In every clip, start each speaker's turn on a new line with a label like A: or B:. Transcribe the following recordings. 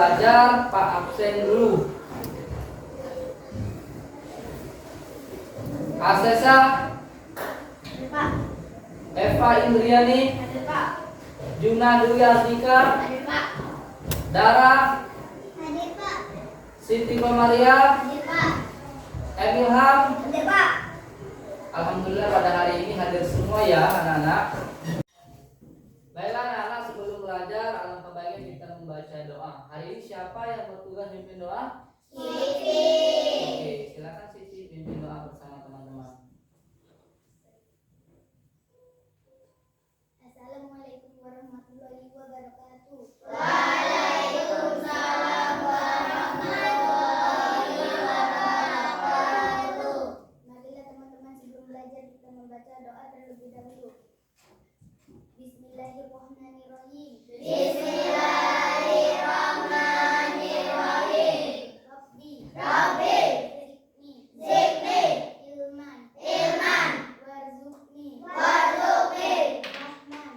A: belajar, Pak absen dulu. Asesa,
B: Ada Pak.
A: Eva Indriani,
B: Ada Pak.
A: Juna Dwi Ardika,
B: Ada Pak.
A: Dara,
B: Ada Pak.
A: Siti Komaria,
B: Ada Pak.
A: Emilham.
B: Ada Pak.
A: Alhamdulillah pada hari ini hadir semua ya anak-anak. Baiklah anak-anak, sebelum belajar alangkah baiknya kita membaca doa. Hari ini siapa yang bertugas pimpin doa?
B: Siti.
A: Oke, silakan Siti pimpin doa bersama teman-teman.
B: Assalamualaikum warahmatullahi wabarakatuh.
C: Waalaikumsalam warahmatullahi wabarakatuh.
B: Marilah teman-teman sebelum belajar kita membaca doa terlebih dahulu. Bismillahirrahmanirrahim.
C: Bismillahirrahmanirrahim.
B: Rabbi.
C: Zikni.
B: Ilman. Warzuqni.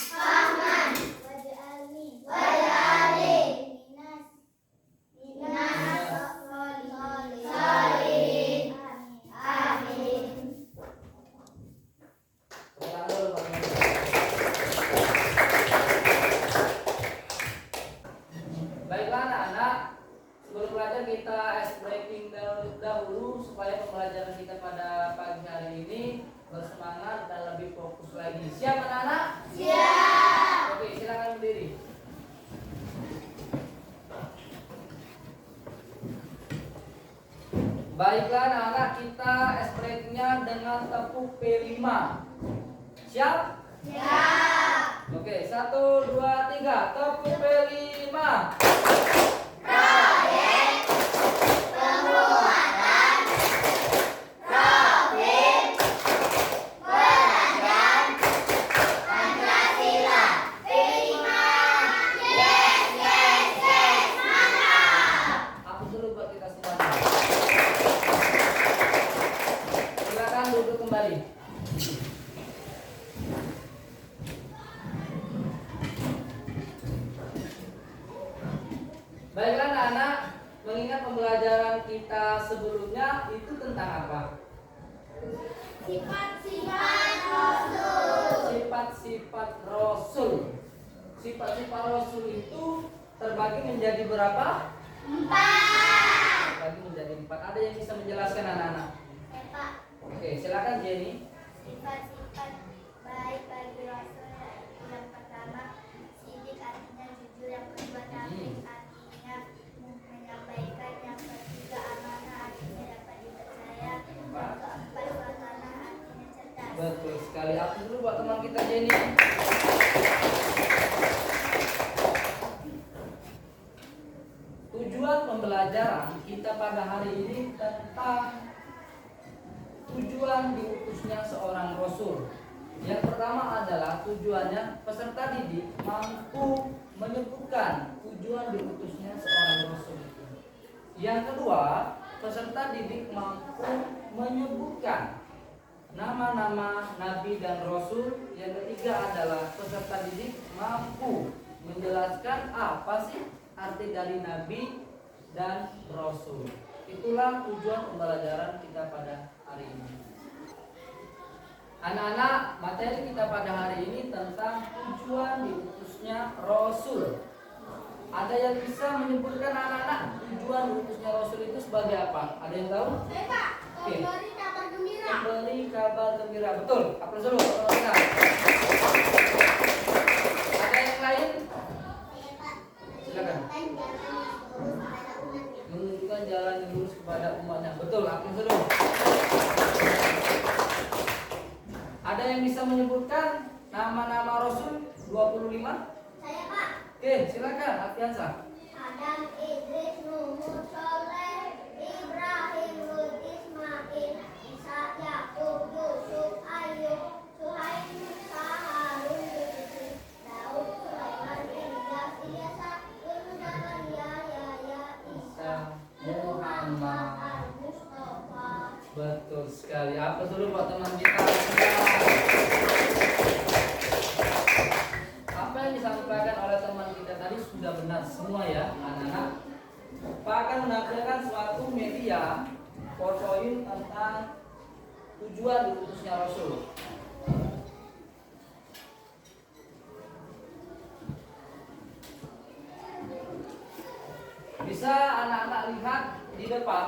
C: Fahman.
B: Waj'alni.
C: Minas
B: Solihin.
C: Solihin.
B: Amin.
A: Tepuk tangan dulu, Pak. Baiklah anak-anak, sebelum belajar kita ice breaking dahulu supaya pembelajaran kita pada pagi hari ini bersemangat dan lebih fokus lagi. Siap anak-anak?
C: Siap.
A: Oke, silakan berdiri. Baiklah anak-anak, kita ice breakingnya dengan tepuk P5. Siap?
C: Siap.
A: Oke, 1, 2, 3, tepuk P5.
C: Proyek penguatan Profil Pelajar Pancasila. Terima. Yes. Mantap.
A: Hapus dulu buat kita semuanya. Silakan duduk kembali. Baiklah anak-anak, mengingat pembelajaran kita sebelumnya itu tentang apa?
C: Sifat-sifat Rasul.
A: Sifat-sifat Rasul. Sifat-sifat Rasul itu terbagi menjadi berapa?
C: 4.
A: Terbagi menjadi 4. Ada yang bisa menjelaskan anak-anak?
B: Pak,
A: Oke, silakan Jenny.
B: sifat-sifat baik bagi Rasul yang pertama, sidik artinya jujur, yang kedua tablik artinya menyampaikan, yang ketiga amanah artinya dapat dipercaya, yang keempat suasana artinya cerdas.
A: Betul sekali. Hapus dulu buat teman kita Jenny. Tujuan pembelajaran kita pada hari ini tentang tujuan diutusnya seorang Rasul. Yang pertama adalah tujuannya peserta didik mampu menyebutkan tujuan diutusnya seorang Rasul itu. Yang kedua, peserta didik mampu menyebutkan nama-nama Nabi dan Rasul. Yang ketiga adalah peserta didik mampu menjelaskan apa sih arti dari Nabi dan Rasul. Itulah tujuan pembelajaran kita pada hari ini. Anak-anak, materi kita pada hari ini tentang tujuan diutusnya Rasul. Ada yang bisa menyebutkan anak-anak tujuan diutusnya Rasul itu sebagai apa? Ada yang tahu?
B: Saya Pak,
A: Oke.
B: memberi kabar gembira.
A: Memberi kabar gembira. Betul. Aplaus dulu teman-teman. Ada yang lain?
B: Saya Pak,
A: Silakan.
B: menunjukkan jalan yang lurus kepada
A: Menunjukkan jalan yang lurus kepada
B: umatnya.
A: umatnya. Betul. Aplaus dulu. Ada yang bisa menyebutkan nama-nama Rasul 25?
B: Saya Pak,
A: Oke, silakan Alfiansa.
B: Adam, Idris, Nuh, Soleh, Ibrahim, Lut, Ismail, Isa, Yakub, Yusuf, Ayub, Suhaib, Musa, Harun, Zulkifli, Daud, Sulaiman, Ilyas, Ilyasa, Yunus, Zakaria, Yahya, Isa, Muhammad, Al-Mustafa.
A: Betul sekali. Apa dulu buat teman kita? Apa yang disampaikan oleh teman kita tadi sudah benar semua ya, anak-anak. Pak akan menampilkan suatu media PowerPoint tentang tujuan diutusnya Rasul. Bisa anak-anak lihat di depan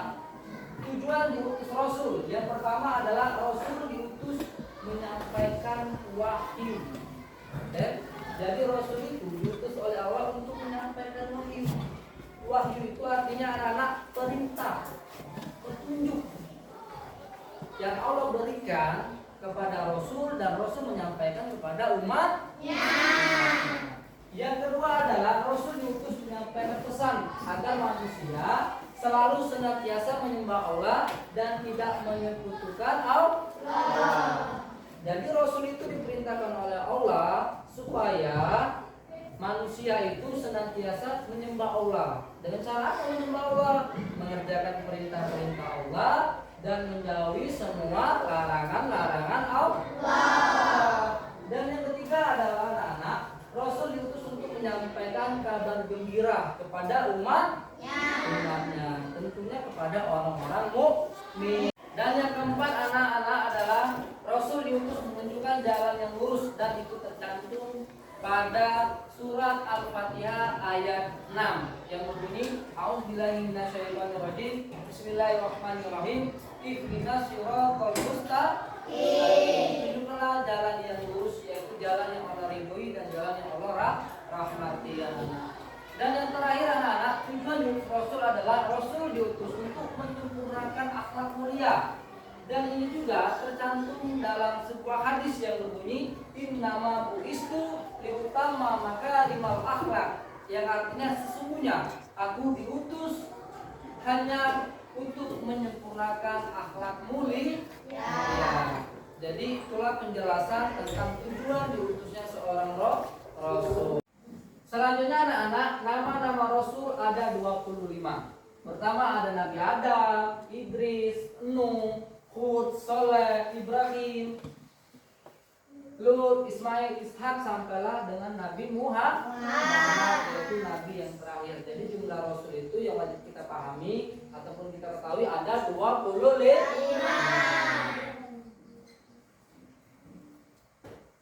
A: tujuan diutus Rasul. Yang pertama adalah Rasul diutus menyampaikan wahyu. Jadi Rasul itu diutus oleh Allah untuk menyampaikan wahyu. Wahyu itu artinya anak-anak perintah, petunjuk yang Allah berikan kepada Rasul dan Rasul menyampaikan kepada umatnya. Yang kedua adalah Rasul diutus menyampaikan pesan agar manusia selalu senantiasa menyembah Allah dan tidak menyekutukan Allah. Jadi Rasul itu diperintahkan oleh Allah supaya manusia itu senantiasa menyembah Allah. Dengan cara apa menyembah Allah? Mengerjakan perintah-perintah Allah dan menjauhi semua larangan-larangan Allah. Dan yang ketiga adalah anak-anak, Rasul diutus untuk menyampaikan kabar gembira kepada umatnya, tentunya kepada orang-orang mukmin. Dan yang keempat anak-anak adalah Rasul diutus menunjukkan jalan yang lurus, dan itu tercantum pada surat Al-Fatihah ayat 6 yang berbunyi A'udzubillahi minasyaitonirrajim Bismillahirrahmanirrahim Ihdinas siratal mustaqim. Tunjukkanlah jalan yang lurus, yaitu jalan yang Allah ridhoi dan jalan yang Allah rahmati. Dan yang terakhir anak-anak, tujuan diutus Rasul adalah Rasul diutus untuk menyempurnakan akhlak mulia. Dan ini juga tercantum dalam sebuah hadis yang berbunyi Innama bu'istu liutama makarimal akhlak, yang artinya sesungguhnya aku diutus hanya untuk menyempurnakan akhlak mulia. Jadi itulah penjelasan tentang tujuan diutusnya seorang Rasul. Selanjutnya anak-anak, nama-nama Rasul ada 25. Pertama ada Nabi Adam, Idris, Nuh, Hud, Soleh, Ibrahim, Lut, Ismail, Ishak, sampailah dengan Nabi Muhammad, yaitu Nabi yang terakhir. Jadi jumlah Rasul itu yang wajib kita pahami ataupun kita ketahui ada 25.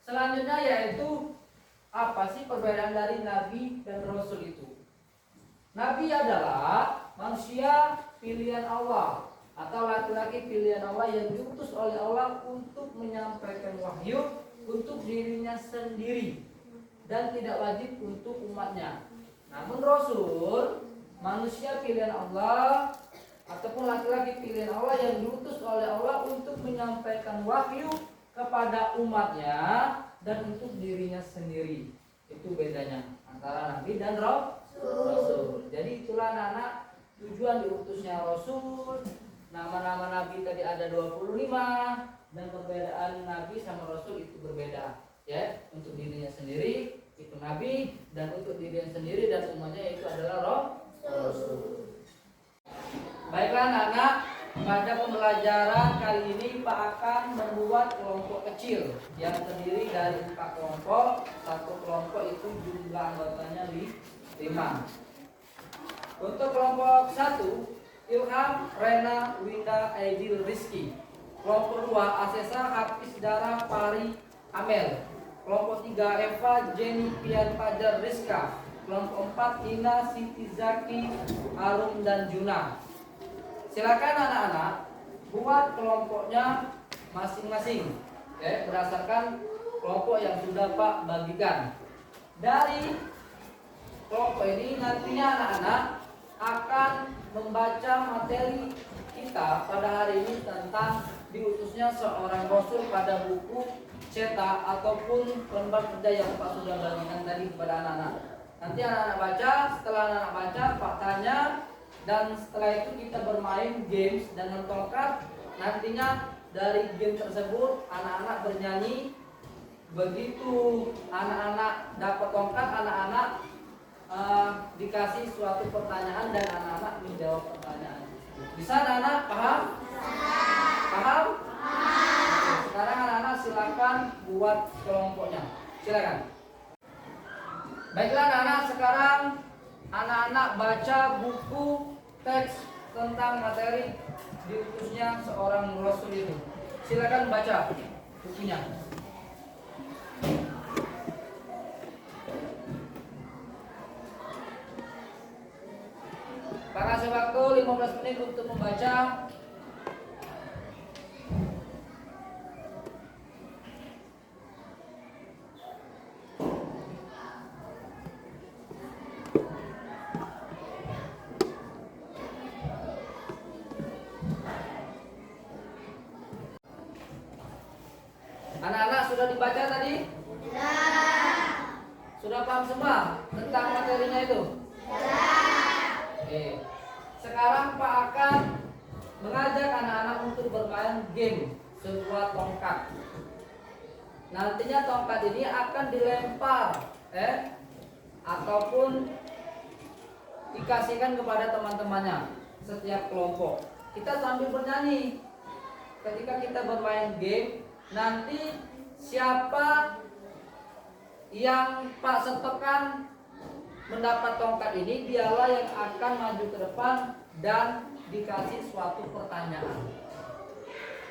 A: Selanjutnya yaitu apa sih perbedaan dari Nabi dan Rasul itu? Nabi adalah manusia pilihan Allah atau laki-laki pilihan Allah yang diutus oleh Allah untuk menyampaikan wahyu untuk dirinya sendiri dan tidak wajib untuk umatnya. Namun Rasul manusia pilihan Allah ataupun laki-laki pilihan Allah yang diutus oleh Allah untuk menyampaikan wahyu kepada umatnya dan untuk dirinya sendiri. Itu bedanya antara Nabi dan Rasul. Jadi itulah anak tujuan diutusnya Rasul. Nama-nama Nabi tadi ada 25 dan perbedaan Nabi sama Rasul itu berbeda. Ya, untuk dirinya sendiri itu Nabi dan untuk dirinya sendiri dan umatnya itu adalah Rasul. Baiklah anak-anak, pada pembelajaran kali ini Pak akan membuat kelompok kecil yang terdiri dari 4 kelompok. Satu kelompok itu jumlah anggotanya 5. Untuk kelompok 1 Ilham, Rena, Winda, Aidil, Rizky. Kelompok 2 Asesa, Hafiz, Dara, Pari, Amel. Kelompok 3 Eva, Jenny, Pian, Fajar, Rizka. Kelompok 4 Ina, Siti, Zaki, Arum, dan Juna. Silakan anak-anak buat kelompoknya masing-masing, berdasarkan kelompok yang sudah Pak bagikan. Dari kelompok ini nantinya anak-anak akan membaca materi kita pada hari ini tentang diutusnya seorang Rasul pada buku cetak ataupun lembar kerja yang Pak sudah bagikan tadi kepada anak-anak. Nanti anak-anak baca, setelah anak-anak baca Pak tanya, dan setelah itu kita bermain games dengan tongkat. Nantinya dari game tersebut anak-anak bernyanyi. Begitu anak-anak dapat tongkat, anak-anak dikasih suatu pertanyaan dan anak-anak menjawab pertanyaan. Bisa anak-anak paham? Paham? Sekarang anak-anak silakan buat kelompoknya. Silakan. Baiklah anak-anak, sekarang anak-anak baca buku teks tentang materi diutusnya seorang rasul itu. Silakan baca bukunya. Pak kasih waktu 15 menit untuk membaca. Anak-anak sudah dibaca tadi? Sudah paham semua tentang materinya itu? Oke. Sekarang Pak akan mengajak anak-anak untuk bermain game sebuah tongkat. Nantinya tongkat ini akan dilempar ataupun dikasihkan kepada teman-temannya setiap kelompok. Kita sambil bernyanyi. Ketika kita bermain game, nanti siapa yang Pak setekan mendapat tongkat ini, dialah yang akan maju ke depan dan dikasih suatu pertanyaan.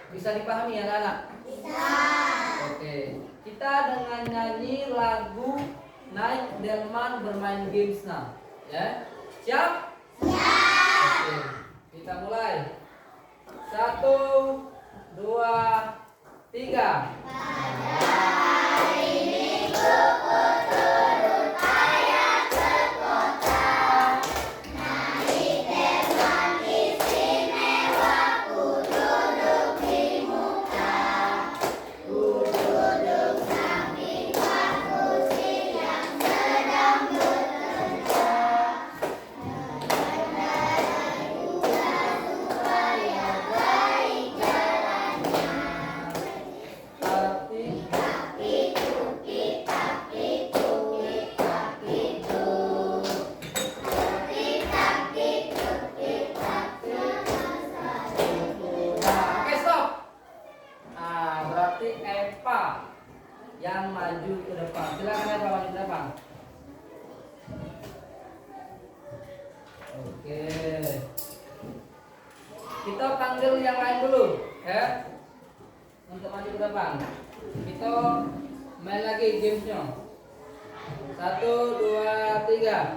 A: Bisa dipahami ya anak-anak? Bisa. Oke, kita dengan nyanyi lagu Naik Delman Bermain Games nah, ya. Siap? Siap. Oke, kita mulai. 1, 2, 3. Yang maju ke depan. Silakan Eva maju ke depan. Oke. Kita panggil yang lain dulu, ya. Untuk maju ke depan. Kita main lagi gamesnya. 1, 2, 3.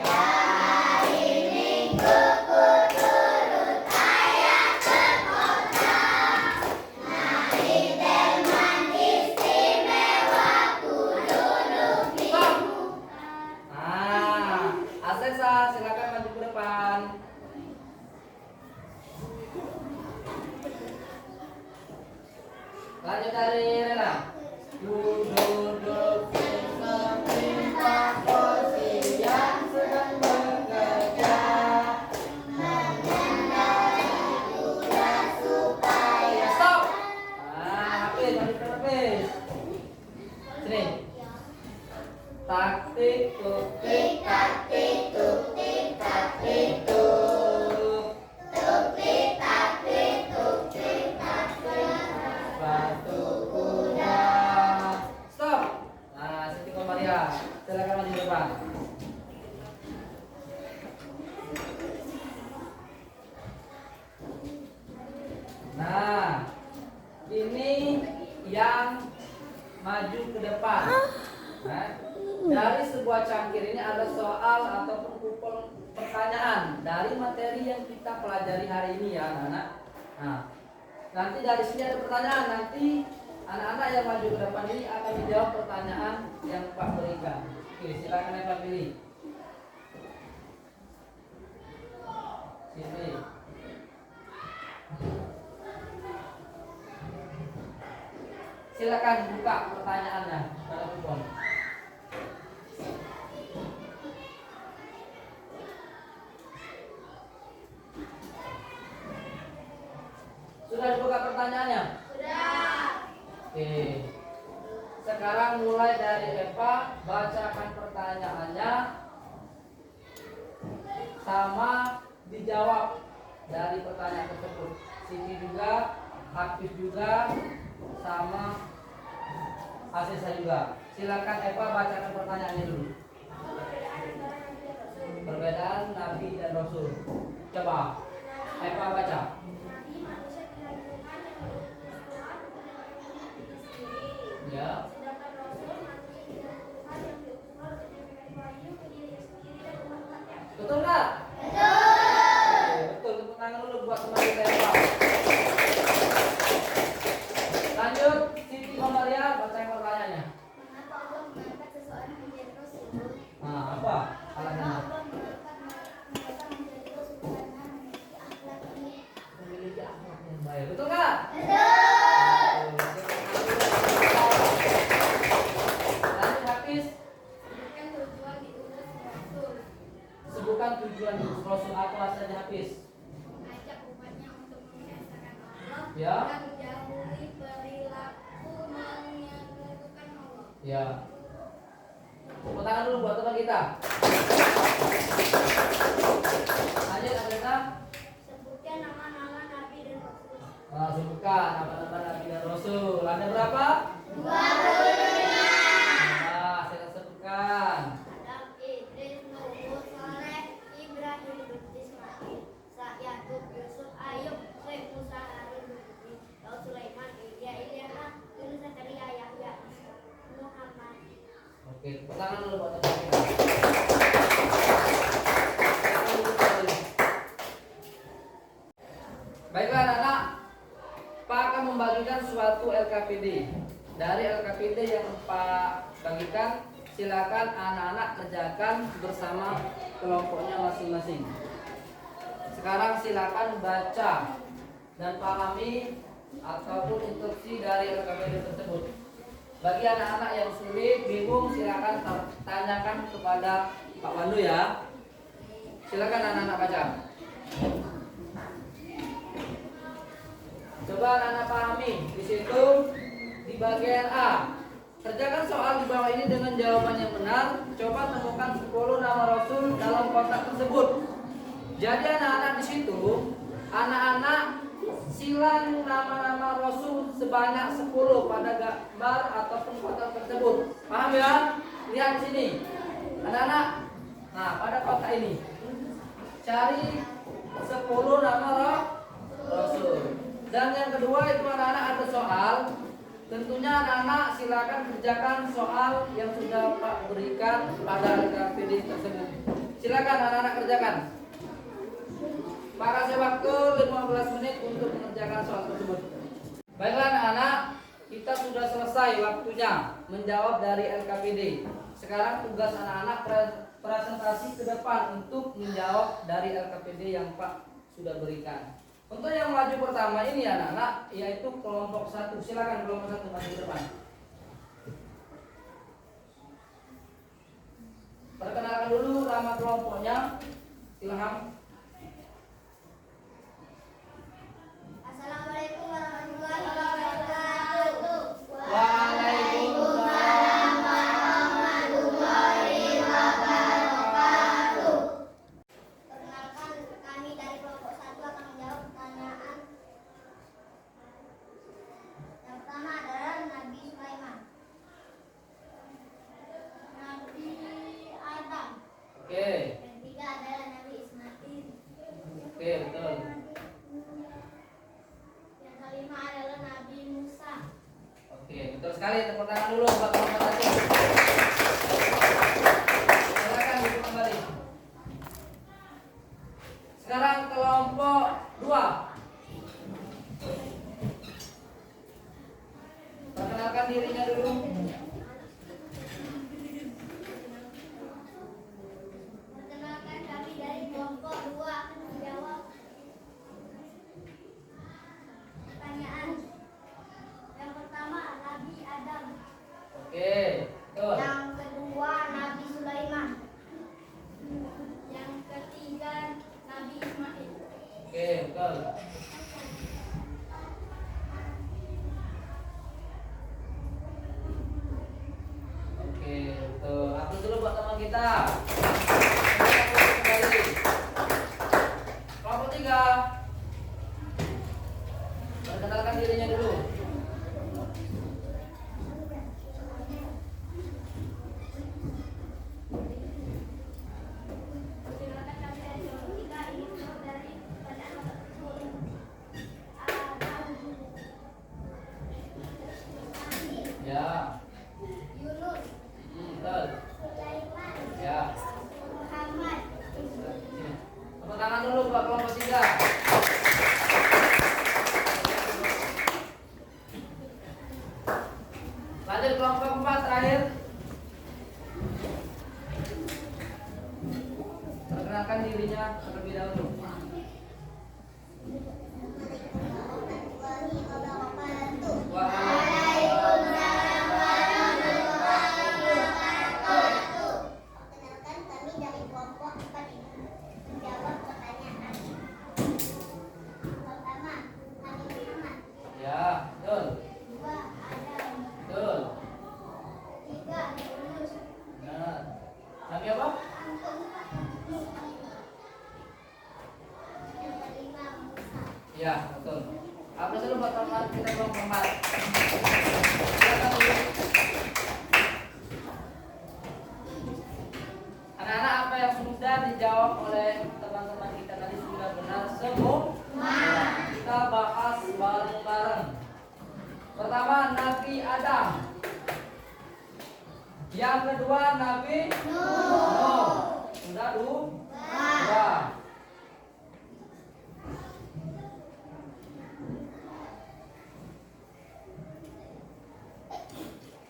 C: Hari Minggu ku turut ayah ke kota. Naik delman istimewa ku duduk di
A: Asesa, silakan maju ke depan. Lanjut dari Rena. Duduk di samping Pak Posisi yang sedang bekerja.
C: mengendarai kuda supaya
A: Stop. Habis, maju ke habis. Sini. Taktik, tuktik, taktik, tuktik, taktik, tuk.
C: tukik taktik tukik taktik.
A: Batu kuda. Stop. Siti Komaria, silakan maju ke depan. Nah, ini yang maju ke depan. Nah, dari sebuah cangkir ini ada soal ataupun kupon pertanyaan dari materi yang kita pelajari hari ini ya anak-anak. Nah, nanti dari sini ada pertanyaan. Nanti anak-anak yang maju ke depan ini akan menjawab pertanyaan yang Pak berikan. Oke, silakan Eva pilih. Sini. Silakan buka pertanyaannya pada kupon. Sudah dibuka pertanyaannya?
C: Sudah.
A: Oke. Sekarang mulai dari Eva, bacakan pertanyaannya sama dijawab dari pertanyaan tersebut. Siti juga, Aktif juga, sama Asesa juga. Silakan Eva bacakan pertanyaannya dulu. Rasul. Coba. Eva baca.
B: Nabi manusia dihadirkan yang diutus Tuhan untuk menyampaikan diri sendiri.
A: Ya.
B: Sedangkan Rasul manusia dihadirkan yang diutus Tuhan untuk menyampaikan wahyu ke dirinya sendiri dan umatnya.
A: Betul nggak? Betul. Betul. Tepuk tangan dulu buat teman kita Eva. Lanjut, Siti Komaria baca yang pertanyaannya.
B: Mengapa Allah mengangkat seseorang menjadi Rasul?
A: Nah, apa?
B: Karena
A: Alasannya.
B: Allah mengangkat mereka menjadi Rasul karena memiliki akhlak ini.
A: Memiliki akhlak yang baik. Betul nggak? Lanjut Hafiz.
B: Bukan tujuan diutus Rasul.
A: Sebutkan tujuan diutus Rasul apa saja Hafiz?
B: Mengajak umatnya untuk mengesahkan Allah
A: Ya.
B: dan menjauhi perilaku menyekutukan Allah.
A: Ya. Tepuk tangan dulu buat teman kita. Lanjut Agreta.
B: Sebutkan nama-nama Nabi dan Rasul.
A: Nah, sebutkan nama-nama Nabi dan Rasul. Ada berapa?
C: 25.
A: Nah, saya sebutkan.
B: Adam, Idris, Nuh, Saleh, Ibrahim, Ismail, Yakub, Yusuf, Ayub, Syekh Musa, Harun, Daud, Sulaiman, Ilya, Ilyas, Yunus, Zakaria, Yahya, Muhammad.
A: Oke, tepuk tangan dulu buat teman kita. Baiklah anak-anak, Pak akan membagikan suatu LKPD. Dari LKPD yang Pak bagikan, silakan anak-anak kerjakan bersama kelompoknya masing-masing. Sekarang silakan baca dan pahami ataupun instruksi dari LKPD tersebut. Bagi anak-anak yang sulit, bingung, silakan tanyakan kepada Pak Pandu ya. Silakan anak-anak baca. Coba anak-anak pahami. Di situ di bagian A, kerjakan soal di bawah ini dengan jawaban yang benar. Coba temukan 10 nama Rasul dalam kotak tersebut. Jadi anak-anak di situ, anak-anak silang nama-nama Rasul sebanyak 10 pada gambar ataupun kotak tersebut. Paham ya? Lihat di sini. Anak-anak, nah pada kotak ini cari 10 nama Rasul. Dan yang kedua itu anak-anak ada soal. Tentunya anak-anak silakan kerjakan soal yang sudah Pak berikan pada LKPD tersebut. Silakan anak-anak kerjakan. Pak kasih waktu 15 menit untuk mengerjakan soal tersebut. Baiklah anak-anak, kita sudah selesai waktunya menjawab dari LKPD. Sekarang tugas anak-anak presentasi ke depan untuk menjawab dari LKPD yang Pak sudah berikan. Untuk yang maju pertama ini anak-anak, yaitu kelompok 1. Silakan kelompok 1 maju ke depan. Perkenalkan dulu nama kelompoknya. Ilham.
B: Assalamualaikum warahmatullahi wabarakatuh.
A: Waalaikumsalam
C: warahmatullahi wabarakatuh.
B: Perkenalkan, kami dari kelompok 1 akan menjawab pertanyaan. Yang pertama adalah Nabi Sulaiman, Nabi Adam.
A: Oke.
B: Yang ketiga adalah Nabi Ismail.
A: Oke, betul.
B: Yang kelima adalah Nabi Musa.
A: Oke, betul sekali. Tepuk tangan dulu buat kelompok 1. Silakan duduk kembali. Sekarang kelompok 2. Perkenalkan dirinya dulu.
B: Perkenalkan, kami dari kelompok 2 akan menjawab pertanyaan. Yang pertama Nabi Adam.
A: Oke, betul.
B: Yang kedua Nabi Sulaiman. Yang ketiga Nabi Ismail.
A: Oke, betul. Oke, betul. Aplaus dulu buat teman kita. Kembali. Kelompok 3. Perkenalkan dirinya dulu.
B: Perkenalkan, kami dari kelompok 3
A: memperkenalkan dirinya terlebih dahulu.
C: Waalaikumsalam warahmatullahi wabarakatuh. Perkenalkan, kami dari kelompok 4 ini menjawab pertanyaan. Pertama, Nabi Muhammad.
A: Ya, betul.
C: 2, Adam.
A: Betul.
C: 3, Yunus.
A: Benar. Nabi apa?
C: Yang kelima, Musa.
A: Ya, betul. Apa dulu buat teman kita belum hormat. Silakan dulu. Anak-anak, apa yang sudah dijawab oleh teman-teman kita tadi sudah benar semua? Kita bahas bareng-bareng. Pertama, Nabi Adam. Yang kedua, Nabi Nuh. Sudah dua.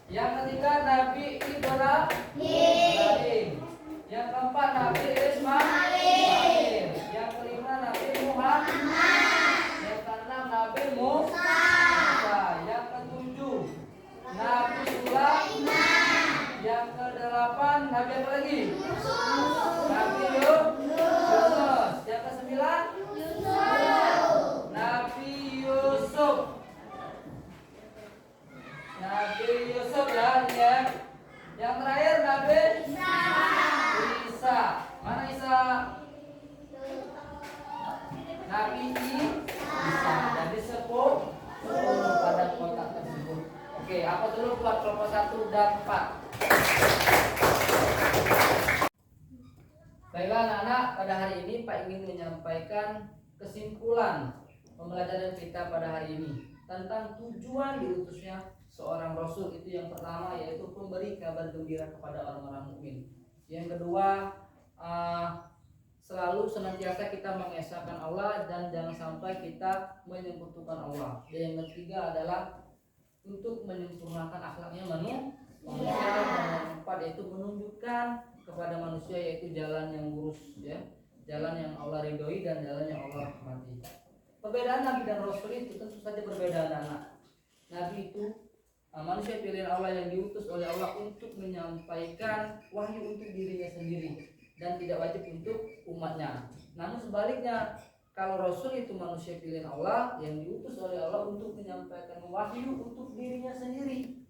A: Yang ketiga, Nabi Ibrahim. Yang keempat, Nabi Ismail. Yang kelima, Nabi Muhammad. Yang keenam, Nabi Musa. Yang ketujuh, Nabi Sulaiman. Yang kedelapan, Nabi apa lagi? Nabi Yunus. Yang kesembilan, Nabi Yusuf. Nabi Yusuf ya, ini ya. Yang terakhir Nabi Isa. Mana Isa? Nabi Isa. Jadi 10 pada kotak tersebut. Oke, apa dulu buat kelompok 1 dan 4? Baiklah anak-anak, pada hari ini Pak ingin menyampaikan kesimpulan pembelajaran kita pada hari ini tentang tujuan diutusnya seorang rasul. Itu yang pertama, yaitu memberi kabar gembira kepada orang-orang mukmin. Yang kedua, selalu senantiasa kita mengesahkan Allah dan jangan sampai kita menyekutukan Allah. Dan yang ketiga adalah untuk menyempurnakan akhlaknya manusia. Dan yang keempat yaitu menunjukkan kepada manusia yaitu jalan yang lurus, ya, jalan yang Allah ridhoi dan jalan yang Allah rahmati. Perbedaan Nabi dan Rasul itu tentu saja berbeda anak. Nabi itu manusia pilihan Allah yang diutus oleh Allah untuk menyampaikan wahyu untuk dirinya sendiri dan tidak wajib untuk umatnya. Namun sebaliknya, kalau Rasul itu manusia pilihan Allah yang diutus oleh Allah untuk menyampaikan wahyu untuk dirinya sendiri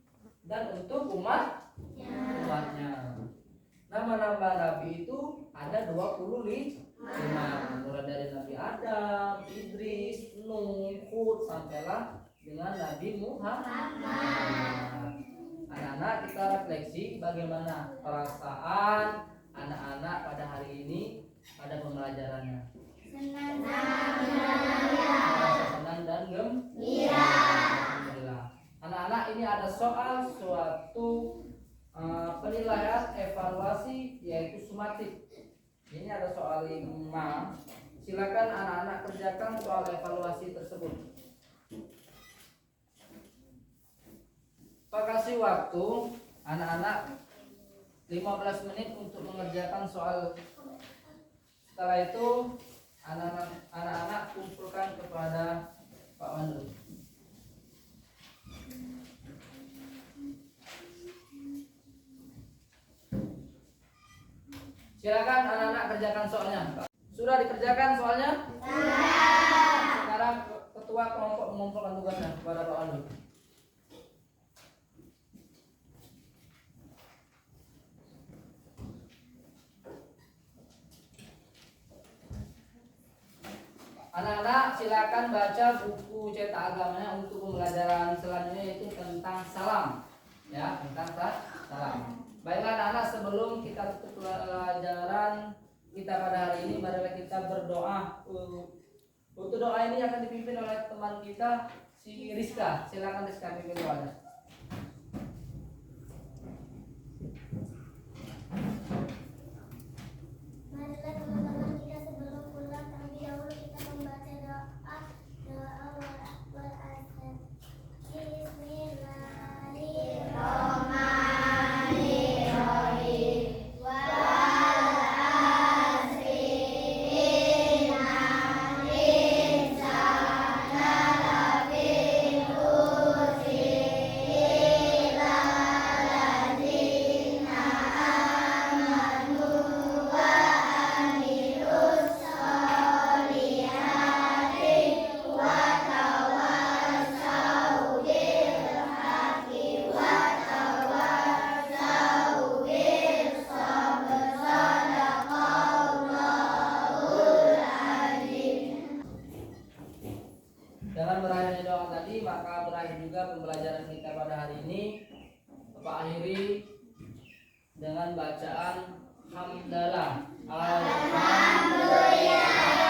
A: dan untuk umatnya. Nama-nama Nabi itu ada 25, mulai dari Nabi Adam, Idris, Nuh, Hud, sampailah dengan Nabi Muhammad. Anak-anak, kita refleksi bagaimana perasaan anak-anak pada hari ini pada pembelajarannya. Senang dan gembira. Alhamdulillah. Anak-anak, ini ada soal suatu penilaian evaluasi yaitu sumatif. Ini ada soal 5. Silakan anak-anak kerjakan soal evaluasi tersebut. Pak kasih waktu anak-anak 15 menit untuk mengerjakan soal. Setelah itu anak-anak kumpulkan kepada Pak Wandu. Silakan anak-anak kerjakan soalnya. Sudah dikerjakan soalnya? Sekarang ketua kelompok mengumpulkan tugasnya kepada Pak Wandu. Anak-anak silakan baca buku cetak agamanya untuk pembelajaran selanjutnya, yaitu tentang salam. Ya, tentang salam. Baiklah anak-anak, sebelum kita tutup pelajaran kita pada hari ini, marilah kita berdoa. Untuk doa ini akan dipimpin oleh teman kita si Rizka. Silakan Rizka pimpin doanya.
C: Marilah teman-teman kita sebelum pulang terlebih dahulu kita membaca doa wal asr. Bismillahirrahmanirrahim. Wal asri
A: Dengan berakhirnya doa tadi, maka berakhir juga pembelajaran kita pada hari ini. Bapak akhiri dengan bacaan hamdalah. Alhamdulillah.